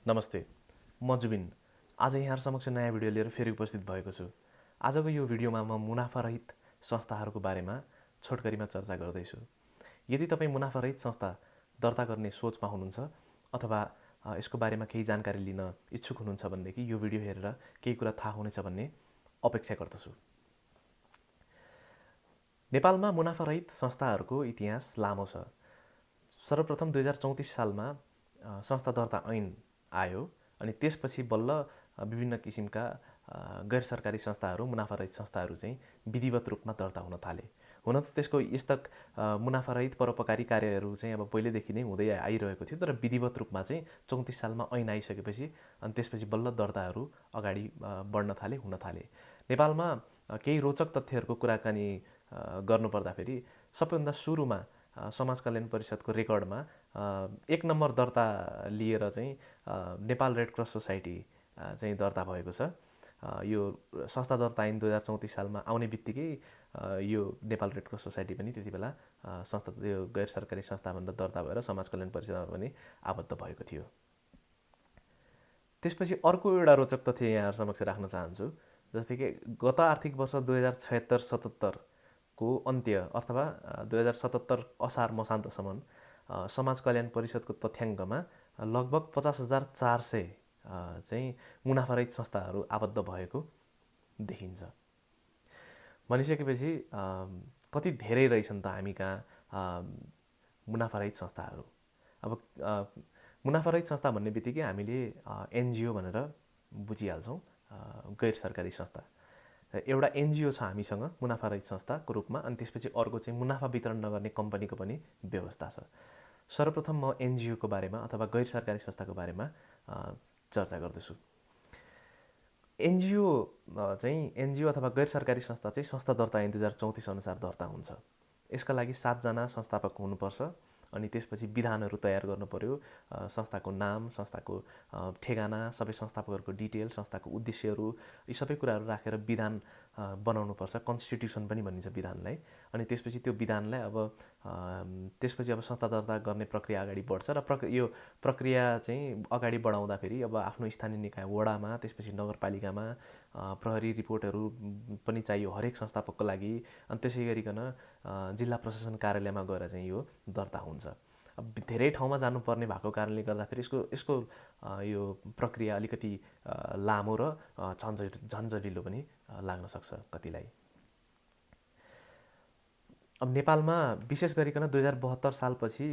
नमस्ते, म जुबिन। आज यहाँ समक्ष नयाँ भिडियो लिएर फेरि उपस्थित भएको छु। आजको यो भिडियोमा म मुनाफारहित संस्थाहरूको बारेमा छोटकरीमा चर्चा गर्दैछु। यदि तपाईँ मुनाफारहित संस्था दर्ता गर्ने सोचमा हुनुहुन्छ अथवा यसको बारेमा केही जानकारी लिन इच्छुक हुनुहुन्छ भनेदेखि यो भिडियो हेरेर केही कुरा थाहा हुनेछ भन्ने अपेक्षा गर्दछु। नेपालमा मुनाफारहित संस्थाहरूको इतिहास लामो छ। सर्वप्रथम 2034 सालमा संस्था दर्ता ऐन आयो अनि त्यसपछि बल्ल विभिन्न किसिमका गैर सरकारी संस्थाहरू मुनाफारहित संस्थाहरू चाहिँ विधिवत रूपमा दर्ता हुन थाले। हुन त त्यसको यस्ता मुनाफारहित परोपकारी कार्यहरू चाहिँ अब पहिलेदेखि नै हुँदै आइरहेको थियो, तर विधिवत रूपमा चाहिँ 34 सालमा ऐन आइसकेपछि अनि त्यसपछि बल्ल दर्ताहरू अगाडि बढ्न थाले, हुन थाले। नेपालमा केही रोचक तथ्यहरूको कुराकानी गर्नुपर्दाखेरि सबैभन्दा सुरुमा समाज कल्याण परिषदको रेकर्डमा 1 नम्बर दर्ता लिएर चाहिँ नेपाल रेड क्रस सोसाइटी चाहिँ दर्ता भएको छ। यो संस्था दर्ता ऐन 2034 सालमा आउने बित्तिकै यो नेपाल रेड क्रस सोसाइटी पनि त्यति बेला संस्था यो गैर सरकारी संस्था भनेर दर्ता भएर समाज कल्याण परिषदमा पनि आबद्ध भएको थियो। त्यसपछि अर्को एउटा रोचक तथ्य यहाँ समक्ष राख्न चाहन्छु, जस्तै कि गत आर्थिक वर्ष 2076-77 को अन्त्य अथवा 2077 असार मसान्तसम्म समाज कल्याण परिषदको तथ्याङ्कमा लगभग 50,400 चाहिँ मुनाफारहित संस्थाहरू आबद्ध भएको देखिन्छ। भनिसकेपछि कति धेरै रहेछन् त हामी कहाँ मुनाफारहित संस्थाहरू। अब मुनाफारहित संस्था भन्ने बित्तिकै हामीले एनजिओ भनेर बुझिहाल्छौँ, गैर सरकारी संस्था। एउटा एनजिओ छ हामीसँग मुनाफारहित संस्थाको रूपमा, अनि त्यसपछि अर्को चाहिँ मुनाफा वितरण नगर्ने कम्पनीको पनि व्यवस्था छ। सर्वप्रथम म एनजिओको बारेमा अथवा गैर सरकारी संस्थाको बारेमा चर्चा गर्दछु। एनजिओ अथवा गैर सरकारी संस्था चाहिँ संस्था दर्ता ऐन 2034 अनुसार दर्ता हुन्छ। यसका लागि 7 जना संस्थापक हुनुपर्छ अनि त्यसपछि विधानहरू तयार गर्नु पर्यो। संस्थाको नाम, संस्थाको ठेगाना, सबै संस्थापकहरूको डिटेल, संस्थाको उद्देश्यहरू, यी सबै कुराहरू राखेर विधान बनाउनुपर्छ। कन्स्टिट्युसन पनि भनिन्छ विधानलाई। अनि त्यसपछि त्यो विधानलाई त्यसपछि संस्था दर्ता गर्ने प्रक्रिया अगाडि बढ्छ र यो प्रक्रिया चाहिँ अगाडि बढाउँदाखेरि अब आफ्नो स्थानीय निकाय वडामा, त्यसपछि नगरपालिकामा प्रहरी रिपोर्टहरू पनि चाहियो हरेक संस्थापकको लागि। अनि त्यसै गरिकन जिल्ला प्रशासन कार्यालयमा गएर चाहिँ यो दर्ता हुन्छ। अब धेरै ठाउँमा जानुपर्ने भएको कारणले गर्दाखेरि यसको यो प्रक्रिया अलिकति लामो र झन्झटिलो पनि लाग्न सक्छ कतिलाई। अब नेपालमा विशेष गरिकन 2072 सालपछि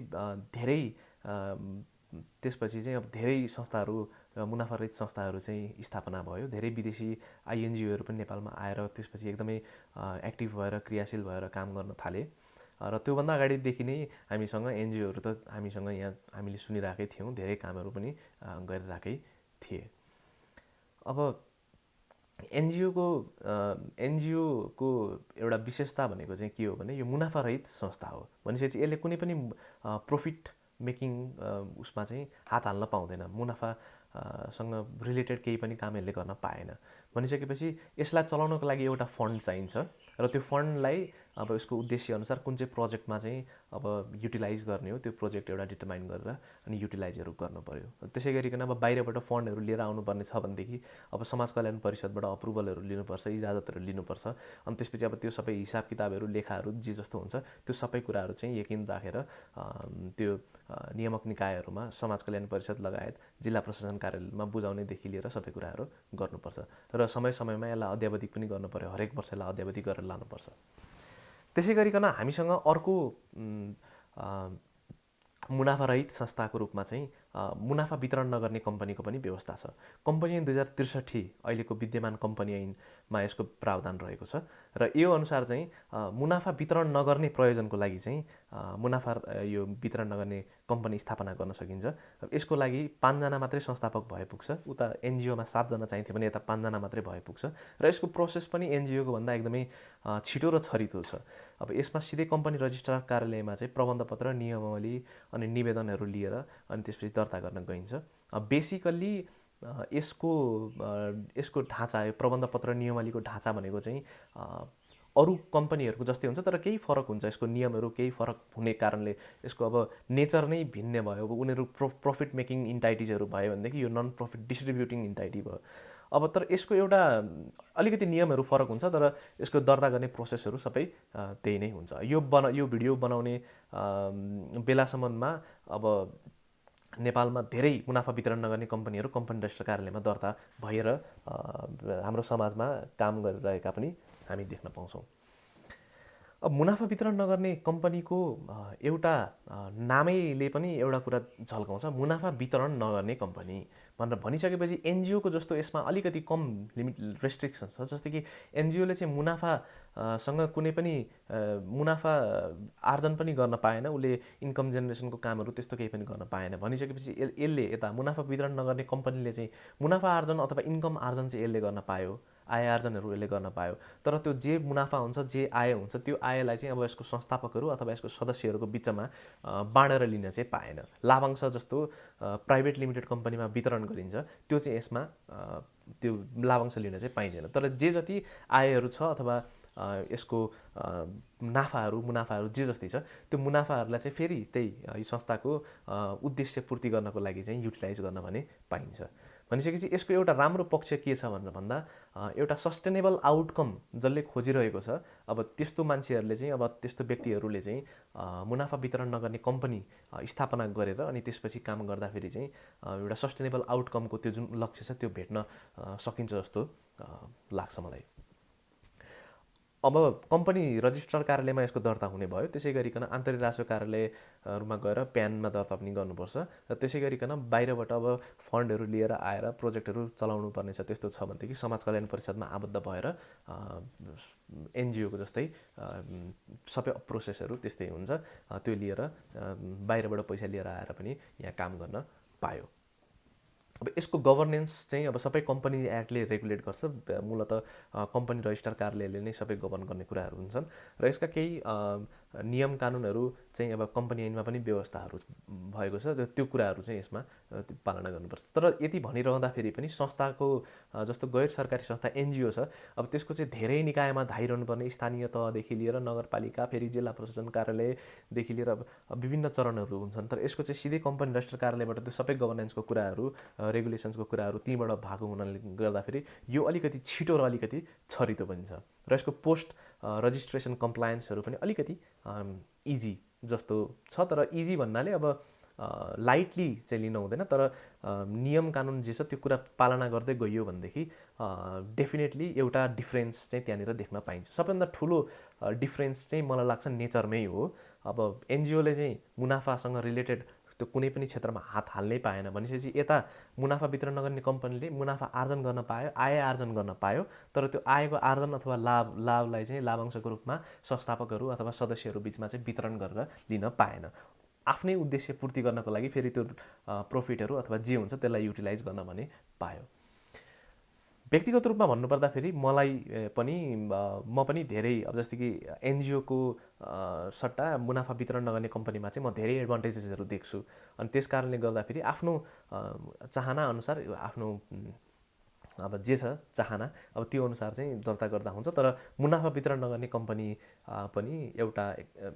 त्यसपछि चाहिँ अब धेरै संस्थाहरू, मुनाफारहित संस्थाहरू चाहिँ स्थापना भयो। धेरै विदेशी आइएनजिओहरू पनि नेपालमा आएर त्यसपछि एकदमै एक्टिभ भएर क्रियाशील भएर काम गर्न थाले। र त्योभन्दा अगाडिदेखि नै हामीसँग एनजिओहरू त यहाँ हामीले सुनिरहेकै थियौँ, धेरै कामहरू पनि गरिरहेकै थिए। अब एनजिओको एउटा विशेषता भनेको चाहिँ के हो भने यो मुनाफारहित संस्था हो। भनेपछि यसले कुनै पनि प्रॉफिट मेकिङ उसमा चाहिँ हात हाल्न पाउँदैन। मुनाफासँग रिलेटेड केही पनि काम यसले गर्न पाएन। भनिसकेपछि यसलाई चलाउनको लागि एउटा फन्ड चाहिन्छ र त्यो फन्डलाई अब यसको उद्देश्य अनुसार कुन चाहिँ प्रोजेक्टमा चाहिँ अब युटिलाइज गर्ने हो त्यो प्रोजेक्ट एउटा डिटरमाइन गरेर अनि युटिलाइजहरू गर्नु पर्यो। त्यसै गरिकन अब बाहिरबाट फन्डहरू लिएर आउनुपर्ने छ भनेदेखि अब समाज कल्याण परिषदबाट अप्रुभलहरू लिनुपर्छ, इजाजतहरू लिनुपर्छ। अनि त्यसपछि अब त्यो सबै हिसाब किताबहरू, लेखाहरू जे जस्तो हुन्छ त्यो सबै कुराहरू चाहिँ यकिन राखेर त्यो नियामक निकायहरूमा समाज कल्याण परिषद लगायत जिल्ला प्रशासन कार्यालयमा बुझाउनेदेखि लिएर सबै कुराहरू गर्नुपर्छ र समय समयमा यसलाई अद्यावधिक पनि गर्नु पर्यो। हरेक वर्ष यसलाई अद्यावधिक गरेर लानुपर्छ। त्यसै गरिकन हामीसँग अर्को मुनाफारहित संस्थाको रूपमा चाहिँ मुनाफा वितरण नगर्ने कम्पनीको पनि व्यवस्था छ। कम्पनी ऐन 2063 अहिलेको विद्यमान कम्पनी ऐनमा यसको प्रावधान रहेको छ र यो अनुसार चाहिँ मुनाफा वितरण नगर्ने प्रयोजनको लागि चाहिँ यो वितरण नगर्ने कम्पनी स्थापना गर्न सकिन्छ। यसको लागि 5 जना मात्रै संस्थापक भए पुग्छ। उता एनजिओमा 7 जना चाहिन्थ्यो भने यता 5 जना मात्रै भए पुग्छ र यसको प्रोसेस पनि एनजिओको भन्दा एकदमै छिटो र छरितो छ। अब यसमा सिधै कम्पनी रजिस्ट्रार कार्यालयमा चाहिँ प्रबन्धपत्र, नियमावली अनि निवेदनहरू लिएर अनि त्यसपछि दर्ता गर्न गइन्छ। बेसिकल्ली यसको ढाँचा, यो प्रबन्धपत्र नियमावलीको ढाँचा भनेको चाहिँ अरू कम्पनीहरूको जस्तै हुन्छ, तर केही फरक हुन्छ, यसको नियमहरू केही फरक हुने कारणले यसको अब नेचर नै भिन्न भयो। अब उनीहरू प्रफिट मेकिङ इन्टाइटिजहरू भयो भनेदेखि यो नन प्रफिट डिस्ट्रिब्युटिङ इन्टाइटी भयो। अब तर यसको एउटा अलिकति नियमहरू फरक हुन्छ, तर यसको दर्ता गर्ने प्रोसेसहरू सबै त्यही नै हुन्छ। यो भिडियो बनाउने बेलासम्ममा अब नेपालमा धेरै मुनाफा वितरण नगर्ने कम्पनीहरू कम्पनी रजिस्टर कार्यालयमा दर्ता भएर हाम्रो समाजमा काम गरिरहेका पनि हामी देख्न पाउँछौँ। अब मुनाफा वितरण नगर्ने कम्पनीको एउटा नामैले पनि एउटा कुरा झल्काउँछ, मुनाफा वितरण नगर्ने कम्पनी भनेर भनिसकेपछि एनजिओको जस्तो यसमा अलिकति कम लिमिट रेस्ट्रिक्सन्स छ। जस्तै कि एनजिओले चाहिँ मुनाफासँग कुनै पनि मुनाफा आर्जन पनि गर्न पाएन, उसले इन्कम जेनेरेसनको कामहरू त्यस्तो केही पनि गर्न पाएन भनिसकेपछि यसले यता मुनाफा वितरण नगर्ने कम्पनीले चाहिँ मुनाफा आर्जन अथवा इन्कम आर्जन चाहिँ यसले गर्न पायो, आय आर्जनहरू यसले गर्न पायो। तर त्यो जे मुनाफा हुन्छ, जे आय हुन्छ, त्यो आयलाई चाहिँ अब यसको संस्थापकहरू अथवा यसको सदस्यहरूको बिचमा बाँडेर लिन चाहिँ पाएन। लाभांश जस्तो प्राइभेट लिमिटेड कम्पनीमा वितरण गरिन्छ, त्यो चाहिँ यसमा त्यो लाभांश लिन चाहिँ पाइँदैन। तर जे जति आयहरू छ अथवा यसको मुनाफाहरू जे जति छ, त्यो मुनाफाहरूलाई चाहिँ फेरि त्यही यो संस्थाको उद्देश्य पूर्ति गर्नको लागि चाहिँ युटिलाइज गर्न भने पाइन्छ। भनिसकेपछि यसको एउटा राम्रो पक्ष के छ भनेर भन्दा एउटा सस्टेनेबल आउटकम जसले खोजिरहेको छ, अब त्यस्तो मान्छेहरूले चाहिँ अब त्यस्तो व्यक्तिहरूले चाहिँ मुनाफा वितरण नगर्ने कम्पनी स्थापना गरेर अनि त्यसपछि काम गर्दाखेरि चाहिँ एउटा सस्टेनेबल आउटकमको त्यो जुन लक्ष्य छ त्यो भेट्न सकिन्छ जस्तो लाग्छ मलाई। अब कम्पनी रजिस्ट्रार कार्यालयमा यसको दर्ता हुने भयो, त्यसै गरिकन आन्तरिक राजस्व कार्यालयहरूमा गएर प्यानमा दर्ता पनि गर्नुपर्छ र त्यसै गरिकन बाहिरबाट अब फन्डहरू लिएर आएर प्रोजेक्टहरू चलाउनु पर्नेछ। त्यस्तो छ भनेदेखि समाज कल्याण परिषदमा आबद्ध भएर एनजिओको जस्तै सबै प्रोसेसहरू त्यस्तै हुन्छ, त्यो लिएर बाहिरबाट पैसा लिएर आएर पनि यहाँ काम गर्न पायो। अब यसको गभर्नेन्स चाहिँ अब सबै कम्पनी एक्टले रेगुलेट गर्छ, मूलतः कम्पनी रजिस्ट्रार कार्यालयले नै सबै गभर्न गर्ने कुराहरू हुन्छन् र यसका केही नियम कानुनहरू चाहिँ अब कम्पनी ऐनमा पनि व्यवस्थाहरू भएको छ, त्यो कुराहरू चाहिँ यसमा पालना गर्नुपर्छ। तर यति भनिरहँदाखेरि पनि संस्थाको जस्तो गैर सरकारी संस्था एनजिओ छ, अब त्यसको चाहिँ धेरै निकायमा धाइरहनु पर्ने, स्थानीय तहदेखि लिएर नगरपालिका, फेरि जिल्ला प्रशासन कार्यालयदेखि लिएर विभिन्न चरणहरू हुन्छन्। तर यसको चाहिँ सिधै कम्पनी रजिस्ट्रार कार्यालयबाट त्यो सबै गभर्नेन्सको कुराहरू, रेगुलेसन्सको कुराहरू त्यहीँबाट भएको हुनाले गर्दाखेरि यो अलिकति छिटो र अलिकति छरितो पनि छ र यसको पोस्ट रजिस्ट्रेसन कम्प्लायन्सहरू पनि अलिकति इजी जस्तो छ। तर इजी भन्नाले अब लाइटली चाहिँ लिन हुँदैन, तर नियम कानुन जे छ त्यो कुरा पालना गर्दै गइयो भनेदेखि डेफिनेटली एउटा डिफ्रेन्स चाहिँ त्यहाँनिर देख्न पाइन्छ। सबैभन्दा ठुलो डिफ्रेन्स चाहिँ मलाई लाग्छ नेचरमै हो। अब एनजिओले चाहिँ मुनाफासँग रिलेटेड त्यो कुनै पनि क्षेत्रमा हात हाल्नै पाएन भनेपछि यता मुनाफा वितरण नगर्ने कम्पनीले मुनाफा आर्जन गर्न पायो, आय आर्जन गर्न पायो, तर त्यो आयको आर्जन अथवा लाभलाई चाहिँ लाभांशको रूपमा संस्थापकहरू अथवा सदस्यहरू बिचमा चाहिँ वितरण गरेर लिन पाएन। आफ्नै उद्देश्य पूर्ति गर्नको लागि फेरि त्यो प्रफिटहरू अथवा जे हुन्छ त्यसलाई युटिलाइज गर्न भने पायो। व्यक्तिगत रूपमा भन्नुपर्दाखेरि म पनि धेरै अब जस्तै कि एनजिओको सट्टा मुनाफा वितरण नगर्ने कम्पनीमा चाहिँ म धेरै एडभान्टेजेसहरू देख्छु। अनि त्यस कारणले गर्दाखेरि आफ्नो चाहना अनुसार आफ्नो अब जे छ चाहना अब त्यो अनुसार चाहिँ दर्ता गर्दा हुन्छ। तर मुनाफा वितरण नगर्ने कम्पनी पनि एउटा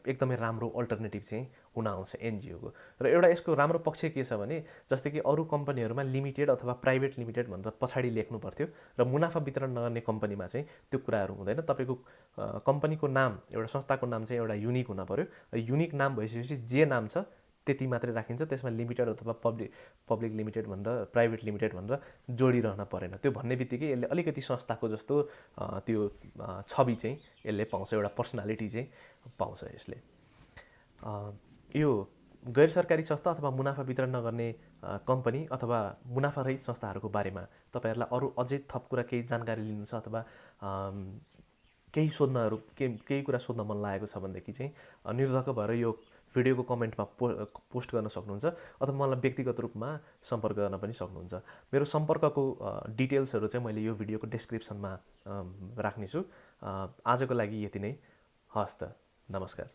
एकदमै राम्रो अल्टरनेटिभ चाहिँ हुन आउँछ एनजिओको। र एउटा यसको राम्रो पक्ष के छ भने जस्तै कि अरू कम्पनीहरूमा लिमिटेड अथवा प्राइभेट लिमिटेड भनेर पछाडि लेख्नु पर्थ्यो र मुनाफा वितरण नगर्ने कम्पनीमा चाहिँ त्यो कुराहरू हुँदैन। तपाईँको कम्पनीको नाम, एउटा संस्थाको नाम चाहिँ एउटा युनिक हुन पर्यो। युनिक नाम भइसकेपछि जे नाम छ त्यति मात्रै राखिन्छ, त्यसमा लिमिटेड अथवा पब्लिक लिमिटेड भनेर प्राइभेट लिमिटेड भनेर जोडिरहन परेन। त्यो भन्ने बित्तिकै यसले अलिकति संस्थाको जस्तो त्यो छवि चाहिँ यसले पाउँछ, एउटा पर्सनालिटी चाहिँ पाउँछ यसले। यो गैर सरकारी संस्था अथवा मुनाफा वितरण नगर्ने कम्पनी अथवा मुनाफा रहित संस्थाहरूको बारेमा तपाईँहरूलाई अरू अझै थप कुरा केही जानकारी लिनु छ अथवा केही कुरा सोध्न मन लागेको छ भनेदेखि चाहिँ निर्धक्क भएर यो भिडियोको कमेन्टमा पोस्ट गर्न सक्नुहुन्छ अथवा मलाई व्यक्तिगत रूपमा सम्पर्क गर्न पनि सक्नुहुन्छ। मेरो सम्पर्कको डिटेल्सहरू चाहिँ मैले यो भिडियोको डिस्क्रिप्सनमा राख्नेछु। आजको लागि यति नै। हस् त, नमस्कार।